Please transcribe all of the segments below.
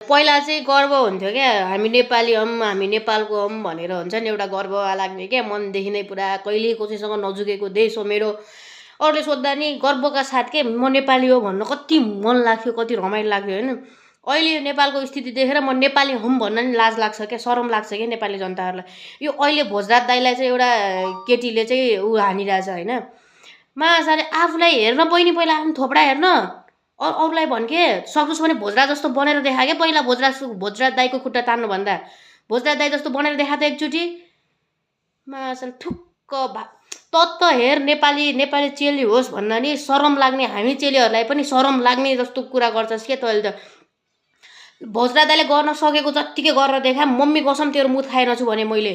पहिला चाहिँ गर्व हुन्थ्यो क्या, हामी नेपाली हौँ, हामी नेपालको हौँ भनेर हुन्छ नि एउटा गर्व लाग्ने क्या, मनदेखि नै पुरा। कहिले कसैसँग नझुकेको देश हो मेरो। अरूले सोद्धा नि गर्वका साथ के म नेपाली हो भन्न कति मन लाग्थ्यो, कति रमाइलो लाग्थ्यो होइन। अहिले नेपालको स्थिति देखेर म नेपाली हौँ भन्न नि लाज लाग्छ क्या, शरम लाग्छ क्या नेपाली जनताहरूलाई। यो अहिले भोजराज दाइलाई चाहिँ एउटा केटीले चाहिँ ऊ हानिरहेछ होइन। माछाले आफूलाई हेर्न बहिनी, पहिला आफ्नो थोपडा हेर्न, अरूलाई भन्के सक्दोस् भने भोजराज जस्तो बनेर देखा क्या। पहिला भोजराज दाइको खुट्टा तान्नुभन्दा भोजराज दाइ जस्तो बनेर देखा त एकचोटि। माछाले ठुक्क त हेर नेपाली चेली होस् भन्न नि शरम लाग्ने, हामी चेलीहरूलाई पनि शरम लाग्ने जस्तो कुरा गर्छस् के तैँले त। भोजराज दाइले गर्न सकेको जत्तिकै गरेर देखा, मम्मी कसम तेरो मुख खाएन छु भने मैले।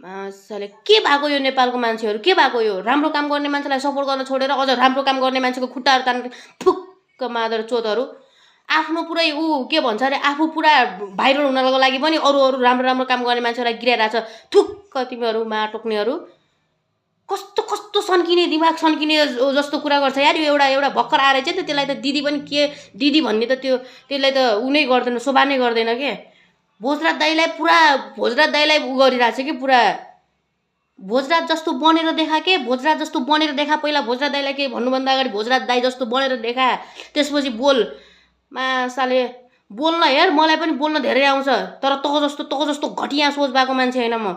माछाले के भएको यो नेपालको मान्छेहरू, के भएको यो? राम्रो काम गर्ने मान्छेलाई सपोर्ट गर्न छोडेर अझ राम्रो काम गर्ने मान्छेको खुट्टाहरू तान्ने ठुक्क मादर चोतहरू। आफ्नो पुरै ऊ के भन्छ अरे, आफू पुरा भाइरल हुनको लागि पनि अरू राम्रो काम गर्ने मान्छेलाई गिराइरहेछ। थुक्क तिमीहरू माटोक्नेहरू। कस्तो कस्तो सन्किने दिमाग सन्किने जस्तो कुरा गर्छ यार। यो एउटा भर्खर आएर चाहिँ त त्यसलाई त दिदी पनि के दिदी भन्ने त त्यसलाई त ऊ नै गर्दैन, शोभा नै गर्दैन के। भोजराज दाइलाई ऊ गरिरहेछ कि पुरा। भोजराज जस्तो बनेर देखा के, भोजराज जस्तो बनेर देखा। पहिला भोजराज दाइलाई केही भन्नुभन्दा अगाडि भोजराज दाइ जस्तो बनेर देखा, त्यसपछि बोल। मासाले बोल्न हेर, मलाई पनि बोल्न धेरै आउँछ, तर तँ जस्तो घटिया सोच भएको मान्छे होइन म।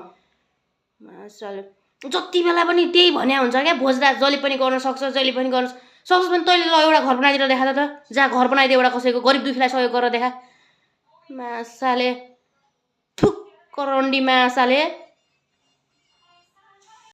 मासाले जति बेला पनि त्यही भन्या हुन्छ क्या, भोजराज जसले पनि गर्न सक्छ, जहिले पनि गर्न सक्छ भने तैँले ल एउटा घर बनाइदिएर देखा त, जहाँ घर बनाइदिए एउटा कसैको गरिब दुखीलाई सहयोग गरेर देखा। मासाले ठुक्क रन्डी मासाले